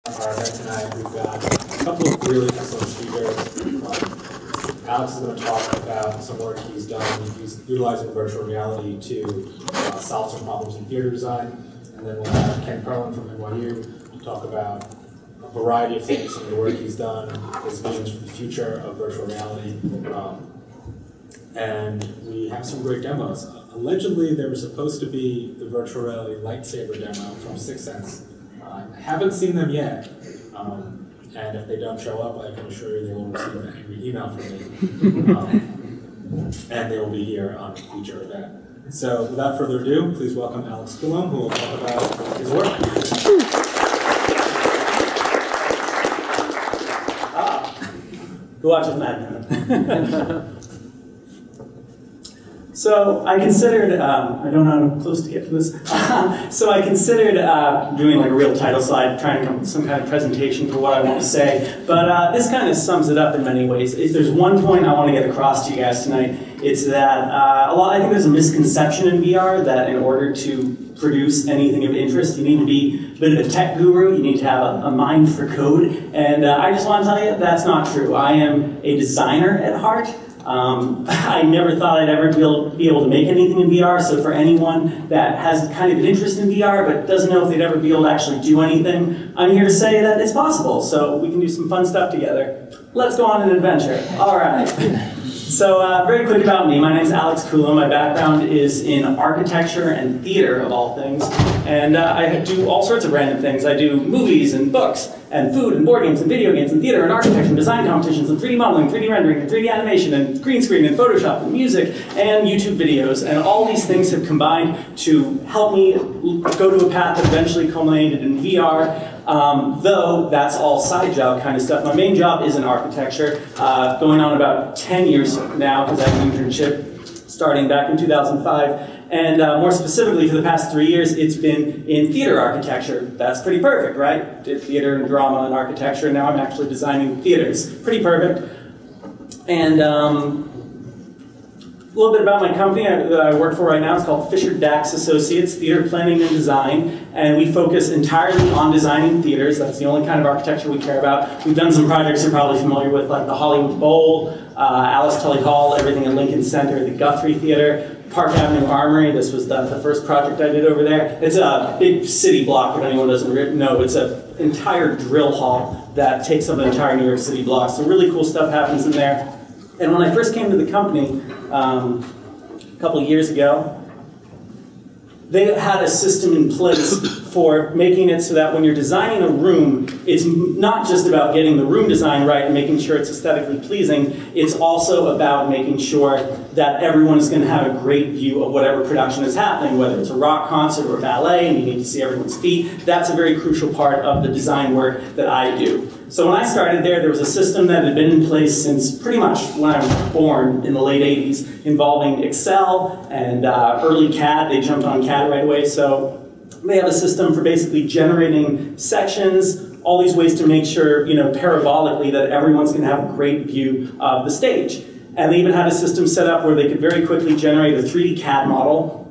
Our event tonight, we've got a couple of really excellent speakers. Alex is going to talk about some work he's done utilizing virtual reality to solve some problems in theater design. And then we'll have Ken Perlin from NYU to talk about a variety of things, some of the work he's done, his visions for the future of virtual reality. And we have some great demos. Allegedly, there was supposed to be the virtual reality lightsaber demo from Sixth Sense. I haven't seen them yet, and if they don't show up, I can assure you they will receive an angry email from me, and they will be here on a future event. So without further ado, please welcome Alex Coulombe, who will talk about his work. Who watches Mad Men? So I considered, I don't know how close to get to this, so I considered doing like a real title slide, trying to come up with some kind of presentation for what I want to say, but this kind of sums it up in many ways. If there's one point I want to get across to you guys tonight, it's that I think there's a misconception in VR that in order to produce anything of interest, you need to be a bit of a tech guru, you need to have a mind for code, and I just want to tell you that's not true. I am a designer at heart. I never thought I'd ever be able to make anything in VR, so for anyone that has kind of an interest in VR but doesn't know if they'd ever be able to actually do anything, I'm here to say that it's possible, so we can do some fun stuff together. Let's go on an adventure. All right. So very quick about me. My name is Alex Coulombe. My background is in architecture and theater, of all things. And I do all sorts of random things. I do movies and books and food and board games and video games and theater and architecture and design competitions and 3D modeling, 3D rendering and 3D animation and green screen and Photoshop and music and YouTube videos. And all these things have combined to help me go to a path that eventually culminated in VR. Though that's all side job kind of stuff. My main job is in architecture, going on about 10 years now because I had an internship starting back in 2005. And more specifically, for the past 3 years, it's been in theater architecture. That's pretty perfect, right? Did theater and drama and architecture, and now I'm actually designing theaters. Pretty perfect. And a little bit about my company that I work for right now. It's called Fisher Dax Associates, Theater Planning and Design, and we focus entirely on designing theaters. That's the only kind of architecture we care about. We've done some projects you're probably familiar with, like the Hollywood Bowl, Alice Tully Hall, everything in Lincoln Center, the Guthrie Theater, Park Avenue Armory. This was the first project I did over there. It's a big city block, if anyone doesn't know. It's an entire drill hall that takes up an entire New York City block. So really cool stuff happens in there. And when I first came to the company a couple of years ago, they had a system in place for making it so that when you're designing a room, it's not just about getting the room design right and making sure it's aesthetically pleasing, it's also about making sure that everyone is going to have a great view of whatever production is happening, whether it's a rock concert or a ballet and you need to see everyone's feet. That's a very crucial part of the design work that I do. So when I started there was a system that had been in place since pretty much when I was born in the late 80s, involving Excel and early CAD. They jumped on CAD right away. So they have a system for basically generating sections, all these ways to make sure, parabolically, that everyone's going to have a great view of the stage. And they even had a system set up where they could very quickly generate a 3D CAD model,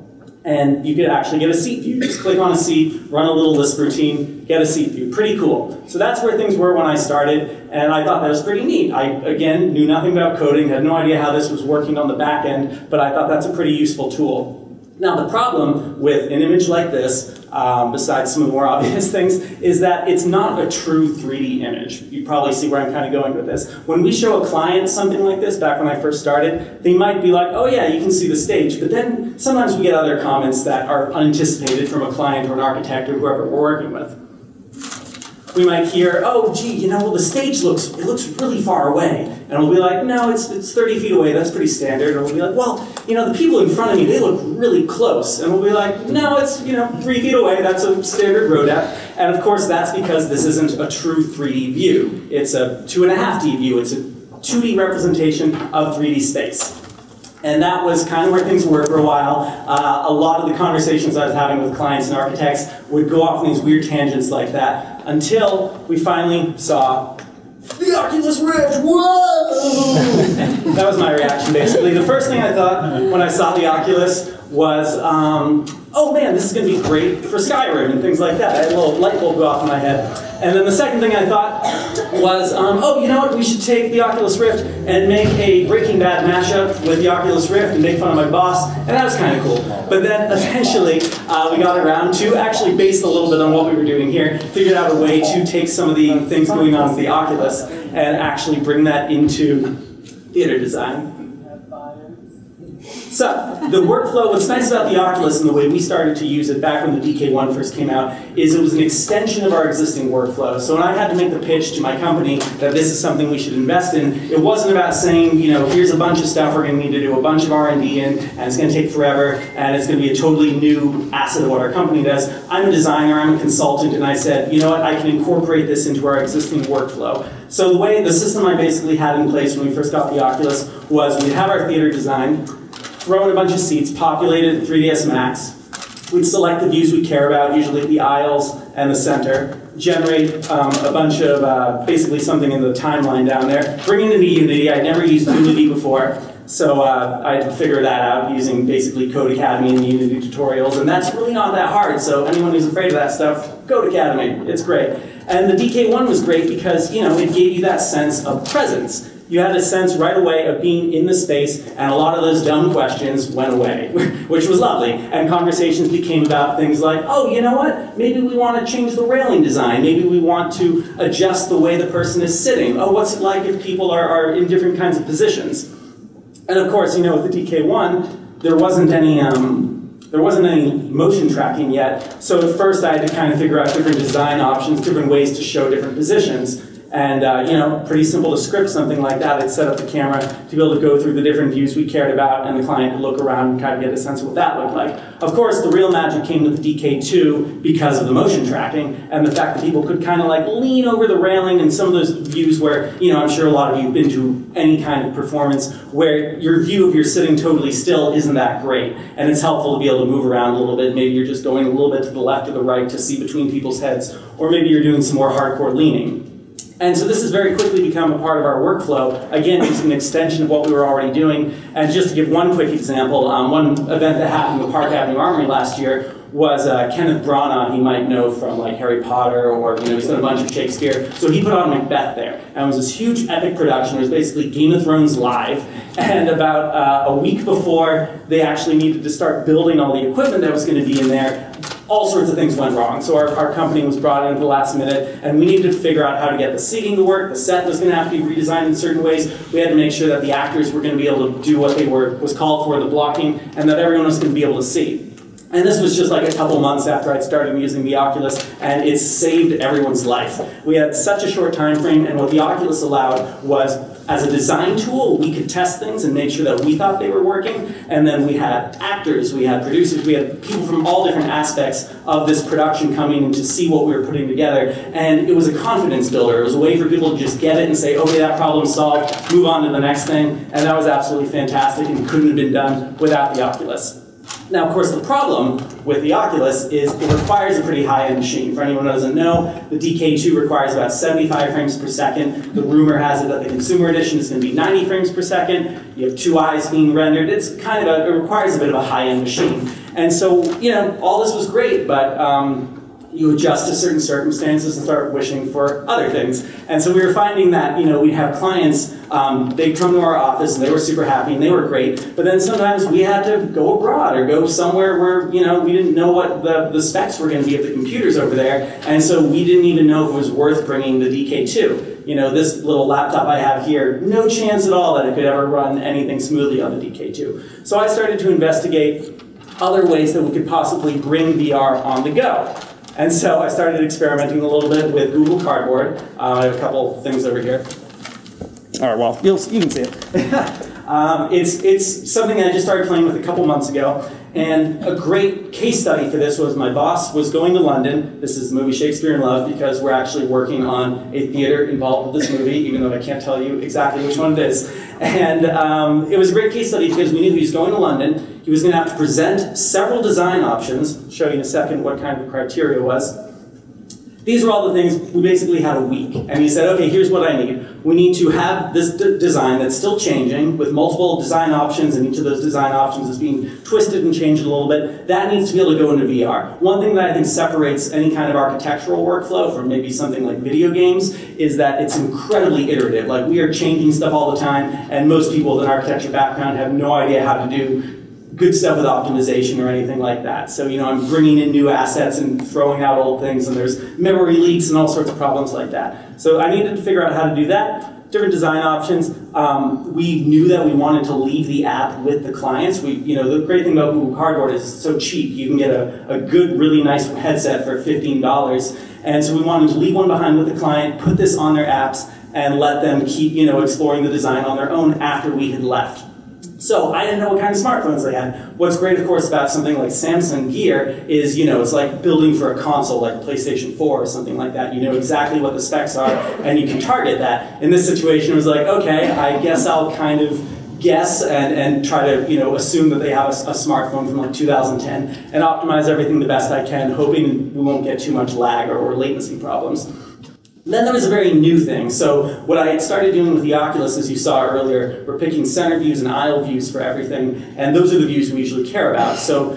and you could actually get a seat view. Just click on a seat, run a little Lisp routine, get a seat view. Pretty cool. So that's where things were when I started, and I thought that was pretty neat. I, again, knew nothing about coding, had no idea how this was working on the back end, but I thought that's a pretty useful tool. Now, the problem with an image like this, besides some of the more obvious things, is that it's not a true 3D image. You probably see where I'm kind of going with this. When we show a client something like this, back when I first started, they might be like, oh yeah, you can see the stage, but then sometimes we get other comments that are unanticipated from a client or an architect or whoever we're working with. We might hear, oh gee, the stage looks really far away. And we'll be like, no, it's 30 feet away, that's pretty standard. Or we'll be like, well, the people in front of me, they look really close. And we'll be like, no, it's 3 feet away, that's a standard road app. And of course, that's because this isn't a true 3D view. It's a 2.5D view. It's a 2D representation of 3D space. And that was kind of where things were for a while. A lot of the conversations I was having with clients and architects would go off on these weird tangents like that, until we finally saw the Oculus Rift. Whoa! That was my reaction, basically. The first thing I thought when I saw the Oculus was, oh man, this is going to be great for Skyrim and things like that. I had a little light bulb go off in my head. And then the second thing I thought was, oh, you know what, we should take the Oculus Rift and make a Breaking Bad mashup with the Oculus Rift and make fun of my boss, and that was kind of cool. But then eventually we got around to, actually based a little bit on what we were doing here, figured out a way to take some of the things going on with the Oculus and actually bring that into theater design. So, the workflow, what's nice about the Oculus and the way we started to use it back when the DK1 first came out, is it was an extension of our existing workflow. So when I had to make the pitch to my company that this is something we should invest in, it wasn't about saying, you know, here's a bunch of stuff we're going to need to do a bunch of R&D in, and it's going to take forever, and it's going to be a totally new asset of what our company does. I'm a designer, I'm a consultant, and I said, you know what, I can incorporate this into our existing workflow. So the system I basically had in place when we first got the Oculus was we'd have our theater design, throw in a bunch of seats, populated in 3ds Max. We'd select the views we care about, usually the aisles and the center, generate a bunch of, basically something in the timeline down there, bring it into Unity. I'd never used Unity before, so I had to figure that out using basically Code Academy and Unity tutorials, and that's really not that hard, so anyone who's afraid of that stuff, Code Academy, it's great. And the DK1 was great because, you know, it gave you that sense of presence. You had a sense right away of being in the space, and a lot of those dumb questions went away, which was lovely. And conversations became about things like, oh, you know what? Maybe we want to change the railing design. Maybe we want to adjust the way the person is sitting. Oh, what's it like if people are in different kinds of positions? And of course, you know, with the DK1, there wasn't any motion tracking yet. So at first, I had to kind of figure out different design options, different ways to show different positions. And, you know, pretty simple to script something like that. I'd set up the camera to be able to go through the different views we cared about, and the client could look around and kind of get a sense of what that looked like. Of course, the real magic came with the DK2 because of the motion tracking and the fact that people could kind of like lean over the railing, and some of those views where, you know, I'm sure a lot of you have been to any kind of performance where your view of you're sitting totally still isn't that great. And it's helpful to be able to move around a little bit. Maybe you're just going a little bit to the left or the right to see between people's heads, or maybe you're doing some more hardcore leaning. And so this has very quickly become a part of our workflow. Again, it's an extension of what we were already doing. And just to give one quick example, one event that happened with Park Avenue Armory last year was Kenneth Branagh, you might know from like Harry Potter, or, you know, he's done a bunch of Shakespeare. So he put on Macbeth there. And it was this huge epic production. It was basically Game of Thrones live. And about a week before they actually needed to start building all the equipment that was going to be in there, all sorts of things went wrong. So our company was brought in at the last minute, and we needed to figure out how to get the seating to work. The set was going to have to be redesigned in certain ways. We had to make sure that the actors were going to be able to do what they was called for, the blocking, and that everyone was going to be able to see. And this was just like a couple months after I'd started using the Oculus, and it saved everyone's life. We had such a short time frame, and what the Oculus allowed was, as a design tool, we could test things and make sure that we thought they were working, and then we had actors, we had producers, we had people from all different aspects of this production coming in to see what we were putting together, and it was a confidence builder. It was a way for people to just get it and say, okay, that problem's solved, move on to the next thing, and that was absolutely fantastic and couldn't have been done without the Oculus. Now, of course, the problem with the Oculus is it requires a pretty high-end machine. For anyone who doesn't know, the DK2 requires about 75 frames per second. The rumor has it that the consumer edition is going to be 90 frames per second. You have 2 eyes being rendered. It's kind of it requires a bit of a high-end machine. And so, you know, all this was great, but you adjust to certain circumstances and start wishing for other things. And so we were finding that, you know, we'd have clients, they'd come to our office and they were super happy and they were great, but then sometimes we had to go abroad or go somewhere where, you know, we didn't know what the specs were going to be of the computers over there, and so we didn't even know if it was worth bringing the DK2. You know, this little laptop I have here, no chance at all that it could ever run anything smoothly on the DK2. So I started to investigate other ways that we could possibly bring VR on the go. And so I started experimenting a little bit with Google Cardboard. I have a couple things over here. All right, well, you can see it. It's something I just started playing with a couple months ago. And a great case study for this was my boss was going to London. This is the movie Shakespeare in Love, because we're actually working on a theater involved with this movie, even though I can't tell you exactly which one it is. And it was a great case study because we knew he was going to London. He was going to have to present several design options. I'll show you in a second what kind of criteria was. These are all the things. We basically had a week, and he said, okay, here's what I need. We need to have this design that's still changing with multiple design options, and each of those design options is being twisted and changed a little bit. That needs to be able to go into VR. One thing that I think separates any kind of architectural workflow from maybe something like video games is that it's incredibly iterative. Like, we are changing stuff all the time, and most people with an architecture background have no idea how to do good stuff with optimization or anything like that. So, you know, I'm bringing in new assets and throwing out old things, and there's memory leaks and all sorts of problems like that. So I needed to figure out how to do that. Different design options. We knew that we wanted to leave the app with the clients. You know, the great thing about Google Cardboard is it's so cheap. You can get a good, really nice headset for $15. And so we wanted to leave one behind with the client, put this on their apps, and let them keep, you know, exploring the design on their own after we had left. So I didn't know what kind of smartphones they had. What's great, of course, about something like Samsung Gear is, you know, it's like building for a console like PlayStation 4 or something like that. You know exactly what the specs are, and you can target that. In this situation, it was like, okay, I guess I'll kind of guess and try to, you know, assume that they have a smartphone from like 2010 and optimize everything the best I can, hoping we won't get too much lag or latency problems. Then there was a very new thing. So what I had started doing with the Oculus, as you saw earlier, we're picking center views and aisle views for everything, and those are the views we usually care about. So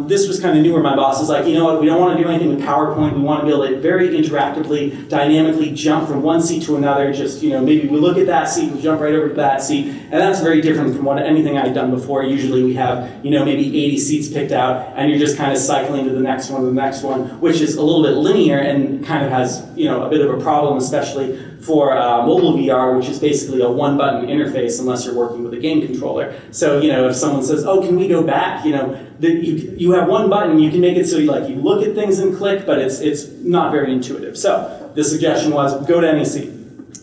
this was kind of new, where my boss was like, you know what, we don't want to do anything with PowerPoint. We want to be able to very interactively, dynamically jump from one seat to another. Just, you know, maybe we look at that seat, we jump right over to that seat, and that's very different from anything I'd done before. Usually we have, you know, maybe 80 seats picked out, and you're just kind of cycling to the next one, which is a little bit linear and kind of has, you know, a bit of a problem, especially for mobile VR, which is basically a one-button interface unless you're working with a game controller. So, you know, if someone says, oh, can we go back? You know, you have one button, you can make it so you look at things and click, but it's not very intuitive. So the suggestion was go to any seat.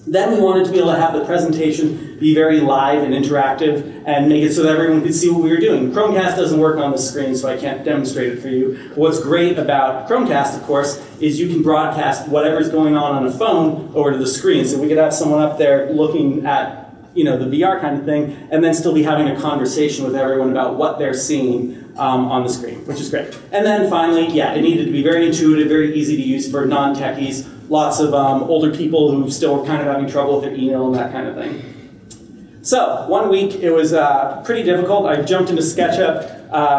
Then we wanted to be able to have the presentation be very live and interactive and make it so that everyone could see what we were doing. Chromecast doesn't work on the screen, so I can't demonstrate it for you. But what's great about Chromecast, of course, is you can broadcast whatever's going on a phone over to the screen. So we could have someone up there looking at, you know, the VR kind of thing, and then still be having a conversation with everyone about what they're seeing on the screen, which is great. And then finally, yeah, it needed to be very intuitive, very easy to use for non-techies. Lots of older people who still were kind of having trouble with their email and that kind of thing. So, 1 week, it was pretty difficult. I jumped into SketchUp.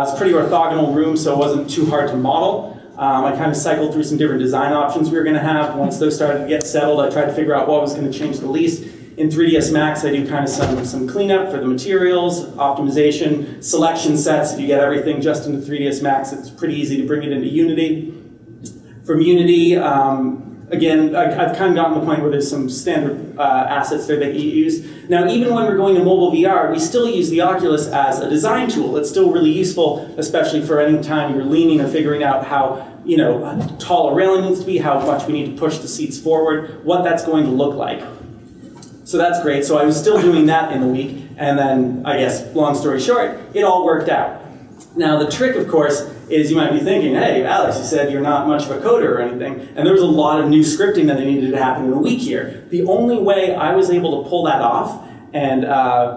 It's a pretty orthogonal room, so it wasn't too hard to model. I kind of cycled through some different design options we were going to have. Once those started to get settled, I tried to figure out what was going to change the least. In 3ds Max, I do kind of some cleanup for the materials, optimization, selection sets. If you get everything just into 3ds Max, it's pretty easy to bring it into Unity. From Unity, again, I've kind of gotten to the point where there's some standard assets there that you use. Now, even when we're going to mobile VR, we still use the Oculus as a design tool. It's still really useful, especially for any time you're leaning or figuring out how, you know, tall a railing needs to be, how much we need to push the seats forward, what that's going to look like. So that's great. So I was still doing that in the week, and then, I guess, long story short, it all worked out. Now, the trick, of course, is you might be thinking, hey, Alex, you said you're not much of a coder or anything, and there was a lot of new scripting that needed to happen in a week here. The only way I was able to pull that off, and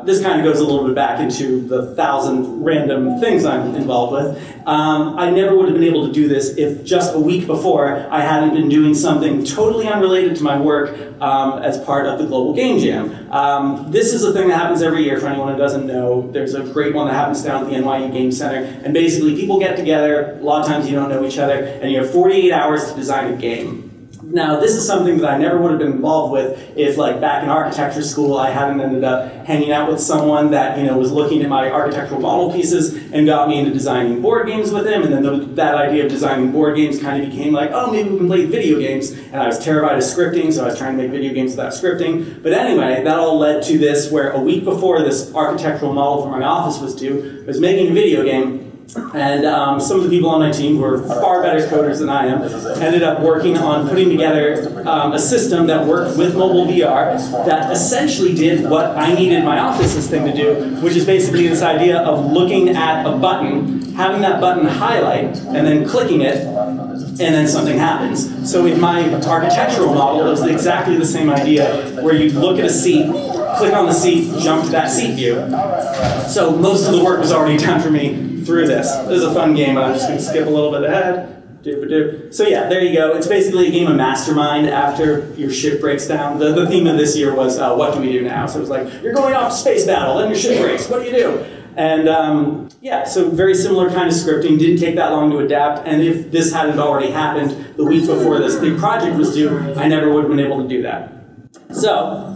this kind of goes a little bit back into the 1,000 random things I'm involved with, I never would have been able to do this if just a week before I hadn't been doing something totally unrelated to my work as part of the Global Game Jam. This is a thing that happens every year for anyone who doesn't know. There's a great one that happens down at the NYU Game Center, and basically people get together, a lot of times you don't know each other, and you have 48 hours to design a game. Now, this is something that I never would have been involved with if, like, back in architecture school, I hadn't ended up hanging out with someone that, you know, was looking at my architectural model pieces and got me into designing board games with him. And then that idea of designing board games kind of became like, oh, maybe we can play video games. And I was terrified of scripting, so I was trying to make video games without scripting. But anyway, that all led to this, where a week before this architectural model for my office was due, I was making a video game. And some of the people on my team who were far better coders than I am ended up working on putting together a system that worked with mobile VR that essentially did what I needed my office's thing to do, which is basically this idea of looking at a button, having that button highlight, and then clicking it, and then something happens. So in my architectural model, it was exactly the same idea, where you look at a seat, click on the seat, jump to that seat view. So most of the work was already done for me through this. This is a fun game, but I'm just going to skip a little bit ahead. So yeah, there you go. It's basically a game of Mastermind after your ship breaks down. The theme of this year was, what do we do now? So it was like, you're going off to space battle, then your ship breaks, what do you do? And yeah, so very similar kind of scripting, didn't take that long to adapt, and if this hadn't already happened the week before this big project was due, I never would have been able to do that. So,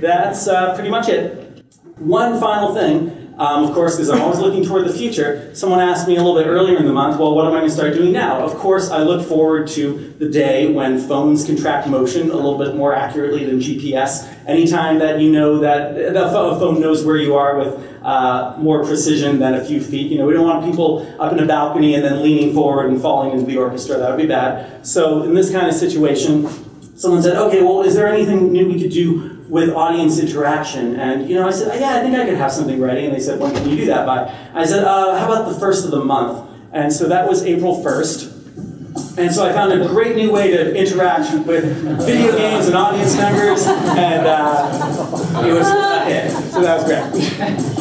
that's pretty much it. One final thing. Of course, because I'm always looking toward the future, someone asked me a little bit earlier in the month, well, what am I going to start doing now? Of course, I look forward to the day when phones can track motion a little bit more accurately than GPS. Anytime that you know that a phone knows where you are with more precision than a few feet. You know, we don't want people up in a balcony and then leaning forward and falling into the orchestra. That would be bad. So in this kind of situation, someone said, okay, well, is there anything new we could do with audience interaction? And I said, yeah, I think I could have something ready. And they said, when can you do that by? I said, how about the first of the month? And so that was April 1st. And so I found a great new way to interact with video games and audience members, and it was a hit. So that was great.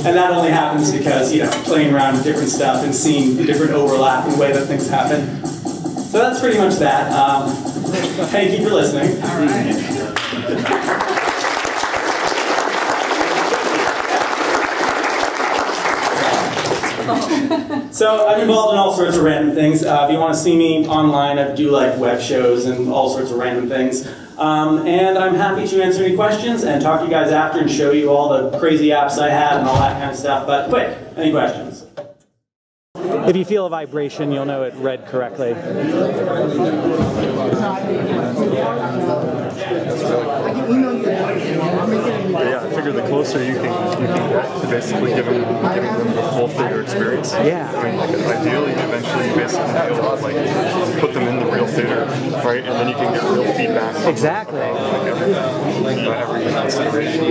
And that only happens because, playing around with different stuff and seeing the different overlap in the way that things happen. So that's pretty much that. Thank you for listening. All right. So I'm involved in all sorts of random things. If you want to see me online, I do like web shows and all sorts of random things. And I'm happy to answer any questions and talk to you guys after and show you all the crazy apps I have and all that kind of stuff. But quick, any questions? If you feel a vibration, you'll know it read correctly. Yeah, I figure the closer you can get to basically giving them the full theater experience. Yeah. I mean, ideally, eventually, you basically be able to put them in the real theater, right? And then you can get real feedback. Exactly. Every consideration.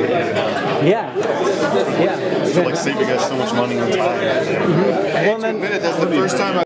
Yeah. Yeah. So saving us so much money and time. Well, then, That's the first time